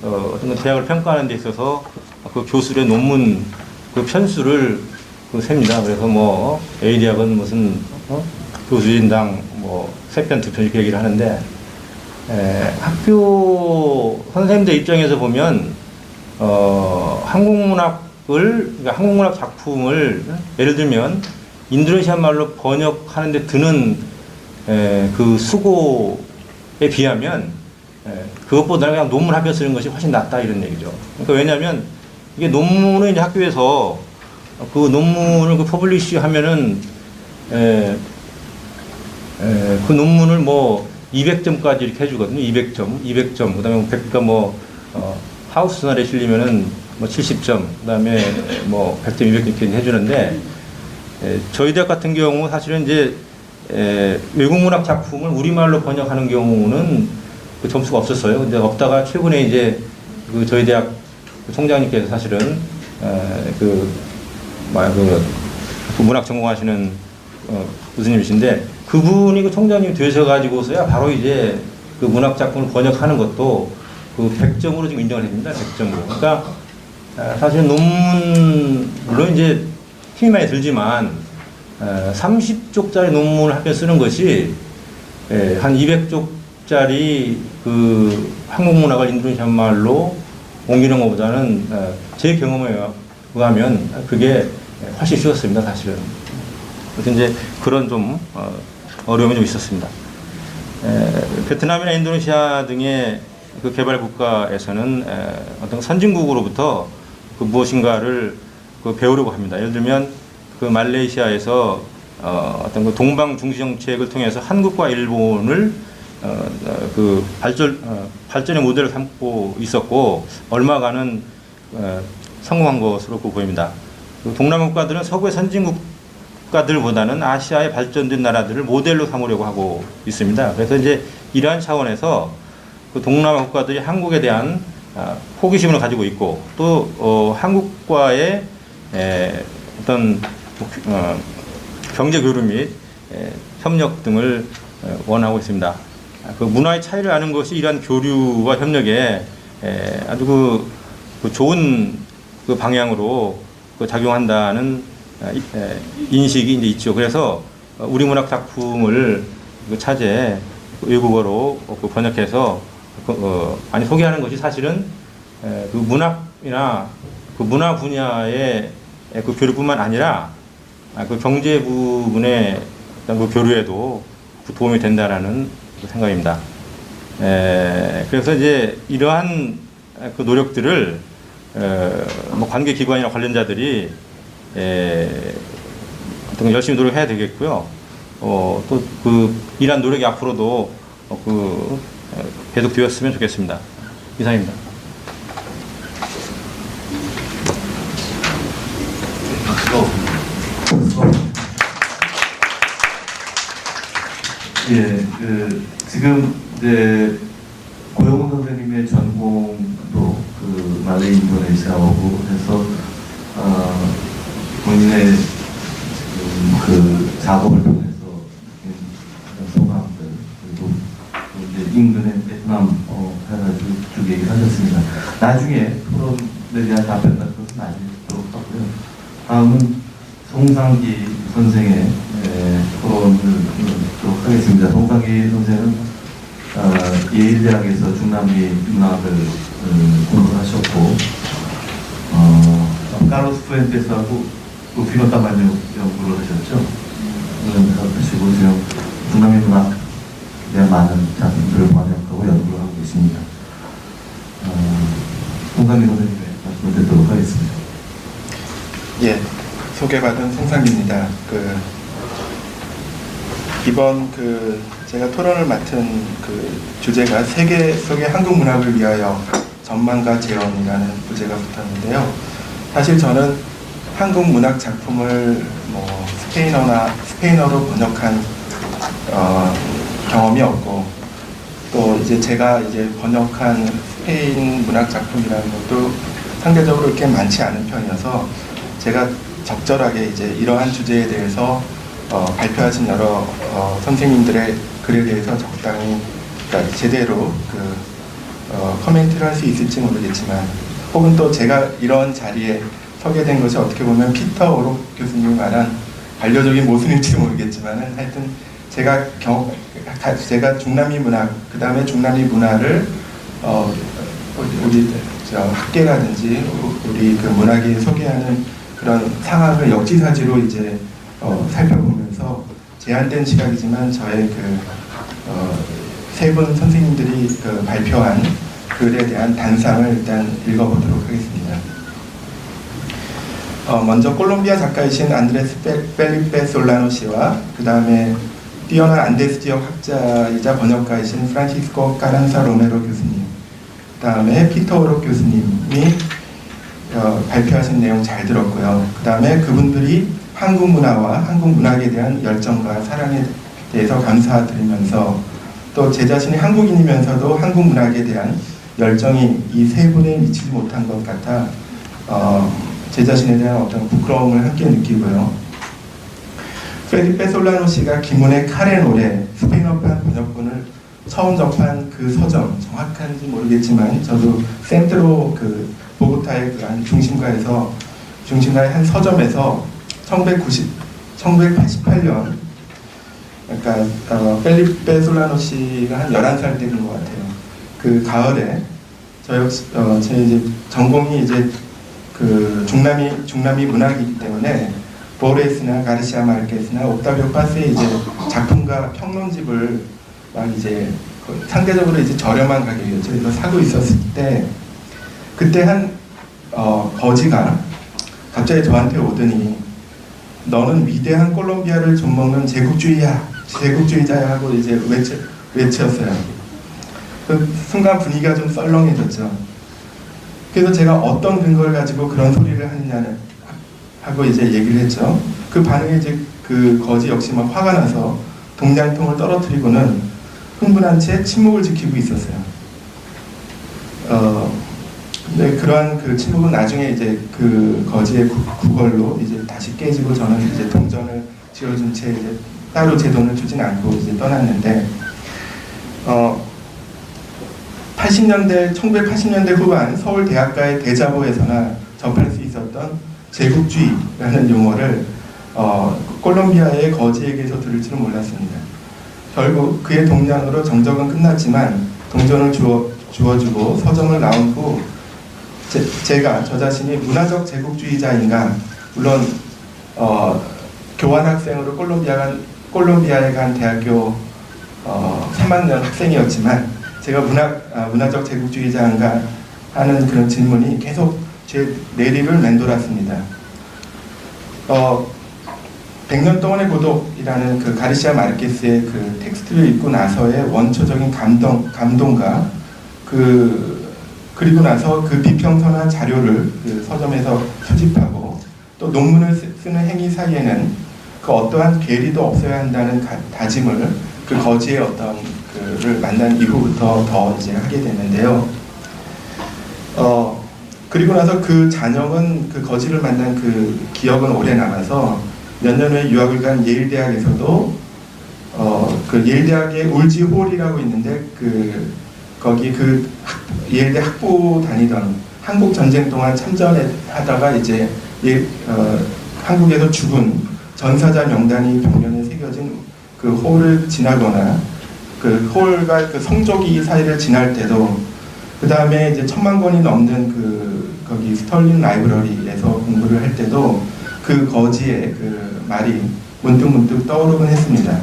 어떤 대학을 평가하는 데 있어서 그 교수의 논문 그 편수를 셉니다. 그래서 뭐 A 대학은 무슨 교수 인당 뭐 3편, 2편 이렇게 얘기를 하는데, 학교 선생님들 입장에서 보면 그러니까 한국문학 작품을 예를 들면 인도네시아 말로 번역하는데 드는 그 수고에 비하면 그것보다는 그냥 논문 합격 쓰는 것이 훨씬 낫다 이런 얘기죠. 그러니까 왜냐하면 이게 논문을 이제 학교에서 그 논문을 그 퍼블리시 하면은 그 논문을 뭐 200점까지 이렇게 해주거든요. 200점, 그다음에 그러니까 뭐 하우스 저널에 실리면은 뭐 70점, 그다음에 뭐 100점, 200점 이렇게 해주는데, 저희 대학 같은 경우 사실은 이제 외국 문학 작품을 우리말로 번역하는 경우는 그 점수가 없었어요. 근데 없다가 최근에 이제 그 저희 대학 총장님께서 사실은 그 문학 전공하시는 교수님이신데, 그분이 그 총장님이 되셔가지고서야 바로 이제 그 문학 작품을 번역하는 것도 그 100점으로 지금 인정을 해줍니다. 100점으로. 그러니까 사실 논문, 물론 이제 힘이 많이 들지만 30쪽짜리 논문을 학교에 쓰는 것이 한 200쪽짜리 그 한국 문학을 인도네시아 말로 옮기는 것보다는 제 경험에 의하면 그게 훨씬 쉬웠습니다, 사실은. 그래서 이제 그런 좀 어려움이 좀 있었습니다. 베트남이나 인도네시아 등의 그 개발 국가에서는 어떤 선진국으로부터 그 무엇인가를 그 배우려고 합니다. 예를 들면 그 말레이시아에서 어떤 그 동방 중시 정책을 통해서 한국과 일본을 그 발전의 모델을 삼고 있었고, 얼마간은 성공한 것으로 보입니다. 그 동남아 국가들은 서구의 선진국 국가들보다는 아시아의 발전된 나라들을 모델로 삼으려고 하고 있습니다. 그래서 이제 이러한 차원에서 그 동남아 국가들이 한국에 대한 호기심을 가지고 있고, 또 한국과의 어떤 경제 교류 및 협력 등을 원하고 있습니다. 그 문화의 차이를 아는 것이 이러한 교류와 협력에 아주 그 좋은 그 방향으로 그 작용한다는 인식이 이제 있죠. 그래서 우리 문학 작품을 그 차제 외국어로 그 번역해서 많이 소개하는 것이 사실은 그 문학이나 그 문화 분야의 그 교류뿐만 아니라 그 경제 부분의 그 교류에도 도움이 된다라는 그 생각입니다. 그래서 이제 이러한 그 노력들을 뭐 관계기관이나 관련자들이 어떤 열심히 노력해야 되겠고요. 또 그 이러한 노력이 앞으로도 계속되었으면 좋겠습니다. 이상입니다. 예, 지금 이제 고영훈 선생님의 전공도 그 말레이 인도네시아어고 해서 본인의 그 작업을 통해서 소감들, 그리고 이제 인근의 베트남어 해가지고 쭉 얘기를 하셨습니다. 나중에 토론에 대한 답변 같은 것은 나중에 듣도록 하고요. 다음은 송상기 선생의 토론을 듣도록 하겠습니다. 송상기 선생은 예일대학에서 중남미 문학을 공부하셨고, 카로스 푸엔테스하고 루피노 타마뇨 연구를 하셨죠. 하시고 지금 중남미 문학에 대한 많은 작품들을 번역하고 연구를 하고 계십니다. 송상기 선생님의 말씀을 듣도록 하겠습니다. 예, 소개받은 송상기입니다. 이번 제가 토론을 맡은 주제가 세계 속의 한국 문학을 위하여 전망과 재현이라는 부제가 붙었는데요. 사실 저는 한국 문학 작품을 스페인어로 번역한 경험이 없고, 또 이제 제가 번역한 스페인 문학 작품이라는 것도 상대적으로 이렇게 많지 않은 편이어서 제가 적절하게 이러한 주제에 대해서 발표하신 여러 선생님들의 글에 대해서 적당히, 그러니까 제대로 커멘트를 할 수 있을지 모르겠지만, 혹은 또 제가 이런 자리에 서게 된 것이 어떻게 보면 피터 오록 교수님이 말한 반려적인 모순일지도 모르겠지만은, 하여튼 제가 중남미 문학, 그 다음에 중남미 문화를 우리 학계라든지 우리 그 문학이 소개하는 그런 상황을 역지사지로 이제 살펴보면서, 제한된 시각이지만 저의 세 분 선생님들이 발표한 글에 대한 단상을 일단 읽어보도록 하겠습니다. 먼저 콜롬비아 작가이신 안드레스 펠리페 솔라노 씨와 그 다음에 뛰어난 안데스 지역 학자이자 번역가이신 프란시스코 카란사 로메로 교수님, 그 다음에 피터 오록 교수님이 발표하신 내용 잘 들었고요. 그 다음에 그분들이 한국 문화와 한국 문학에 대한 열정과 사랑에 대해서 감사드리면서, 또 제 자신이 한국인이면서도 한국 문학에 대한 열정이 이 세 분에 미치지 못한 것 같아 제 자신에 대한 어떤 부끄러움을 함께 느끼고요. 펠리페 솔라노 씨가 김훈의 칼의 노래, 스페인어판 번역본을 처음 접한 그 서점, 정확한지 모르겠지만 저도 센트로 보고타의 한 중심가의 한 서점에서 1988년, 그러니까 펠리페 솔라노 씨가 한 11살 때인 것 같아요. 그 가을에 제 이제 전공이 이제 중남미 문학이기 때문에 보레스나 가르시아 마르케스나 옥타비오 파스의 이제 작품과 평론집을 막 이제 상대적으로 이제 저렴한 가격이었죠. 그래서 사고 있었을 때, 그때 한 거지가 갑자기 저한테 오더니, 너는 위대한 콜롬비아를 좀먹는 제국주의자야 하고 이제 외쳤어요. 그 순간 분위기가 좀 썰렁해졌죠. 그래서 제가 어떤 근거를 가지고 그런 소리를 하느냐는 하고 이제 얘기를 했죠. 그 반응에 이제 그 거지 역시 막 화가 나서 동량통을 떨어뜨리고는 흥분한 채 침묵을 지키고 있었어요. 근데 그러한 그 침묵은 나중에 이제 그 거지의 구걸로 이제 다시 깨지고, 저는 이제 동전을 지어준 채 이제 따로 제 돈을 주진 않고 이제 떠났는데, 1980년대 후반 서울 대학가의 대자보에서나 접할 수 있었던 제국주의라는 용어를 콜롬비아의 거지에게서 들을 줄은 몰랐습니다. 결국 그의 동량으로 정적은 끝났지만 동전을 주어주고 서점을 나온 후 제가 저 자신이 문화적 제국주의자인가, 물론 교환학생으로 콜롬비아에 간 대학교 3학년 학생이었지만, 제가 문화적 제국주의자인가 하는 그런 질문이 계속 제 내리를 맴돌았습니다. 100년 동안의 고독이라는 그 가르시아 마르케스의 그 텍스트를 읽고 나서의 원초적인 감동과 그리고 나서 그 비평서나 자료를 그 서점에서 수집하고 또 논문을 쓰는 행위 사이에는 그 어떠한 괴리도 없어야 한다는 다짐을 그 거지의 어떤 그를 만난 이후부터 더 이제 하게 됐는데요. 그리고 나서 그 잔영은 그 거지를 만난 그 기억은 오래 남아서 몇 년 후에 유학을 간 예일 대학에서도 그 예일 대학의 울지 홀이라고 있는데 거기 예일대 학부 다니던 한국 전쟁 동안 참전하다가 이제 한국에서 죽은 전사자 명단이 벽면에 새겨진 그 홀을 지나거나 그 홀과 그 성조기 사이를 지날 때도, 그 다음에 이제 1000만 권이 넘는 거기 스털링 라이브러리에서 공부를 할 때도 그 거지의 그 말이 문득문득 떠오르곤 했습니다.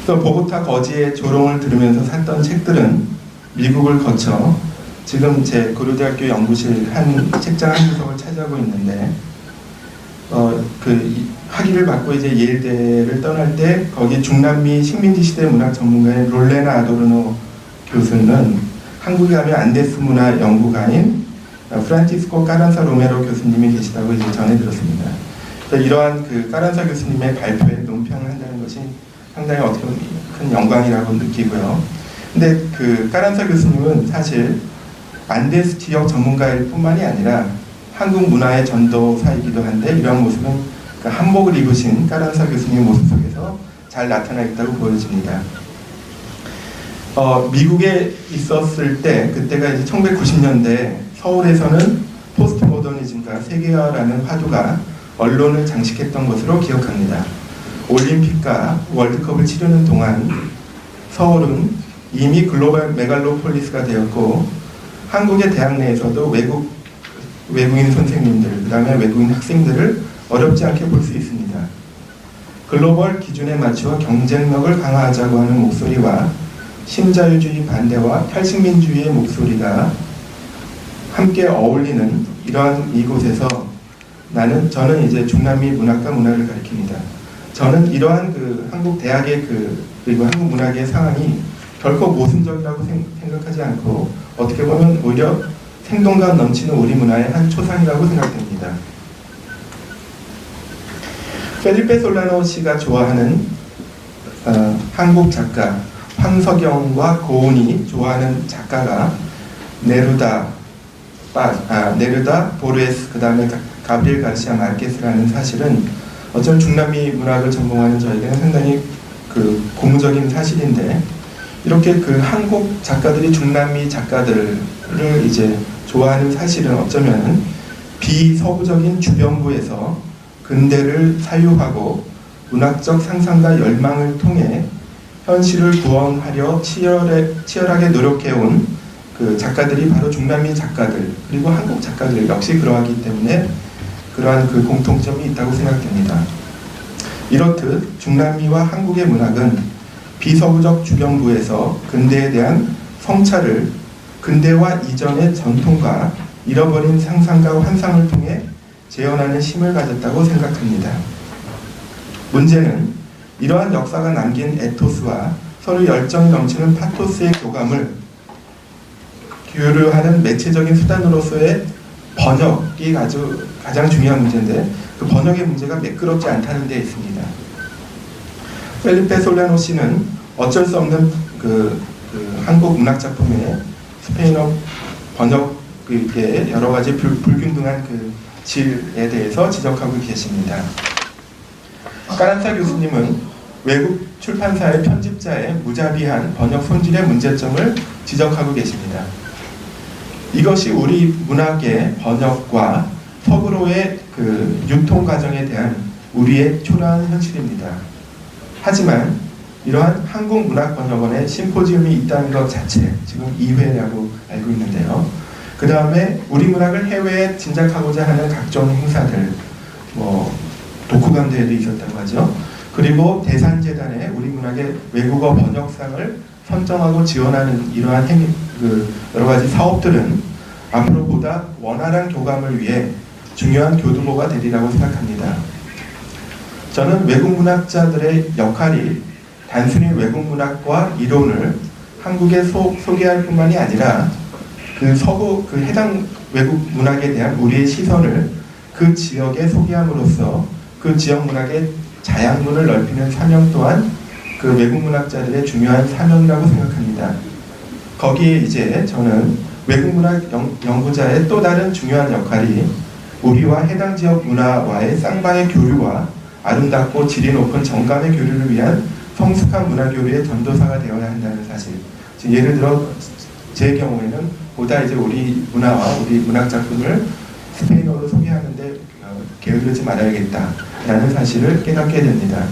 그래서 보고타 거지의 조롱을 들으면서 샀던 책들은 미국을 거쳐 지금 제 고려대학교 연구실 한 책장 한 구석을 차지하고 있는데, 학위를 받고 이제 예일대를 떠날 때 거기 중남미 식민지 시대 문학 전문가인 롤레나 아도르노 교수는 한국에 가면 안데스 문화 연구가인 프란시스코 카란사 로메로 교수님이 계시다고 이제 전해 들었습니다. 이러한 그 카란사 교수님의 발표에 논평을 한다는 것이 상당히 어떻게 보면 큰 영광이라고 느끼고요. 근데 그 카란사 교수님은 사실 안데스 지역 전문가일 뿐만이 아니라 한국 문화의 전도사이기도 한데, 이러한 모습은 그 한복을 입으신 카란사 교수님의 모습 속에서 잘 나타나 있다고 보여집니다. 미국에 있었을 때 그때가 이제 1990년대 서울에서는 포스트 모더니즘과 세계화라는 화두가 언론을 장식했던 것으로 기억합니다. 올림픽과 월드컵을 치르는 동안 서울은 이미 글로벌 메갈로폴리스가 되었고 한국의 대학 내에서도 외국인 선생님들, 그 다음에 외국인 학생들을 어렵지 않게 볼 수 있습니다. 글로벌 기준에 맞추어 경쟁력을 강화하자고 하는 목소리와 신자유주의 반대와 탈식민주의의 목소리가 함께 어울리는 이러한 이곳에서 저는 이제 중남미 문학과 문화를 가리킵니다. 저는 이러한 한국 대학의 그리고 한국 문학의 상황이 결코 모순적이라고 생각하지 않고 어떻게 보면 오히려 생동감 넘치는 우리 문화의 한 초상이라고 생각됩니다. 펠리페 솔라노 씨가 좋아하는 한국 작가 황석영과 고은이 좋아하는 작가가 네루다, 보르헤스, 그 다음에 가브리엘 가르시아 마르케스라는 사실은 어쩌면 중남미 문학을 전공하는 저에게는 상당히 고무적인 사실인데, 이렇게 한국 작가들이 중남미 작가들을 이제 좋아하는 사실은 어쩌면 비서구적인 주변부에서 근대를 사유하고 문학적 상상과 열망을 통해 현실을 구원하려 치열하게 노력해온 작가들이 바로 중남미 작가들 그리고 한국 작가들 역시 그러하기 때문에 그러한 공통점이 있다고 생각됩니다. 이렇듯 중남미와 한국의 문학은 비서구적 주변부에서 근대에 대한 성찰을 근대화 이전의 전통과 잃어버린 상상과 환상을 통해 재현하는 힘을 가졌다고 생각합니다. 문제는 이러한 역사가 남긴 에토스와 서로 열정이 넘치는 파토스의 교감을 교류하는 매체적인 수단으로서의 번역이 가장 중요한 문제인데, 그 번역의 문제가 매끄럽지 않다는 데 있습니다. 펠리페 솔라노 씨는 어쩔 수 없는 한국 문학 작품의 스페인어 번역의 여러 가지 불균등한 질에 대해서 지적하고 계십니다. 까란타 교수님은 외국 출판사의 편집자의 무자비한 번역 손질의 문제점을 지적하고 계십니다. 이것이 우리 문학의 번역과 서구로의 유통 과정에 대한 우리의 초라한 현실입니다. 하지만 이러한 한국문학번역원의 심포지움이 있다는 것 자체, 지금 2회라고 알고 있는데요. 그 다음에 우리 문학을 해외에 진작하고자 하는 각종 행사들, 독후감 대회도 있었다고 하죠. 그리고 대산재단의 우리 문학의 외국어 번역상을 선정하고 지원하는 이러한 여러 가지 사업들은 앞으로 보다 원활한 교감을 위해 중요한 교두보가 되리라고 생각합니다. 저는 외국 문학자들의 역할이 단순히 외국 문학과 이론을 한국에 소개할 뿐만이 아니라 해당 외국 문학에 대한 우리의 시선을 그 지역에 소개함으로써 그 지역 문학의 자양분을 넓히는 사명 또한 외국 문학자들의 중요한 사명이라고 생각합니다. 거기에 이제 저는 외국 문학 연구자의 또 다른 중요한 역할이 우리와 해당 지역 문화와의 쌍방의 교류와 아름답고 질이 높은 정감의 교류를 위한 성숙한 문화 교류의 전도사가 되어야 한다는 사실. 예를 들어 제 경우에는 보다 이제 우리 문화와 우리 문학 작품을 스페인어로 소개하는데 게으르지 말아야겠다라는 사실을 깨닫게 됩니다.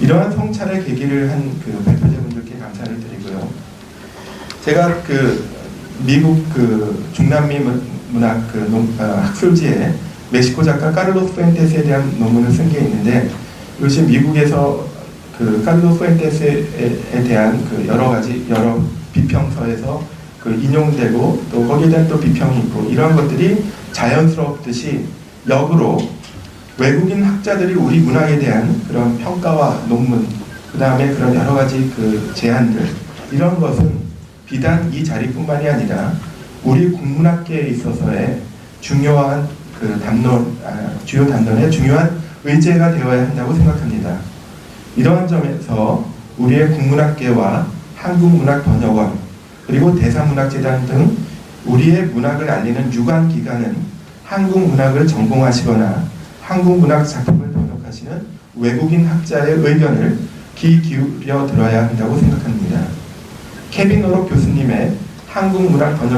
이러한 성찰의 계기를 한 발표자분들께 감사를 드리고요. 제가 미국 중남미 문학 학술지에 멕시코 작가 카를로스 푸엔테스에 대한 논문을 쓴 게 있는데, 이것이 미국에서 카를로스 푸엔테스에 대한 여러 비평서에서 인용되고 또 거기에 대한 또 비평이 있고, 이러한 것들이 자연스럽듯이 역으로 외국인 학자들이 우리 문학에 대한 그런 평가와 논문, 그 다음에 그런 여러 가지 제안들, 이런 것은 비단 이 자리뿐만이 아니라 우리 국문학계에 있어서의 중요한 주요 담론의 중요한 의제가 되어야 한다고 생각합니다. 이러한 점에서 우리의 국문학계와 한국문학번역원 그리고 대사문학재단 등 우리의 문학을 알리는 유관기관은 한국문학을 전공하시거나 한국문학 작품을 번역하시는 외국인 학자의 의견을 귀 기울여 들어야 한다고 생각합니다. 케빈 오록 교수님의 한국 문학 번역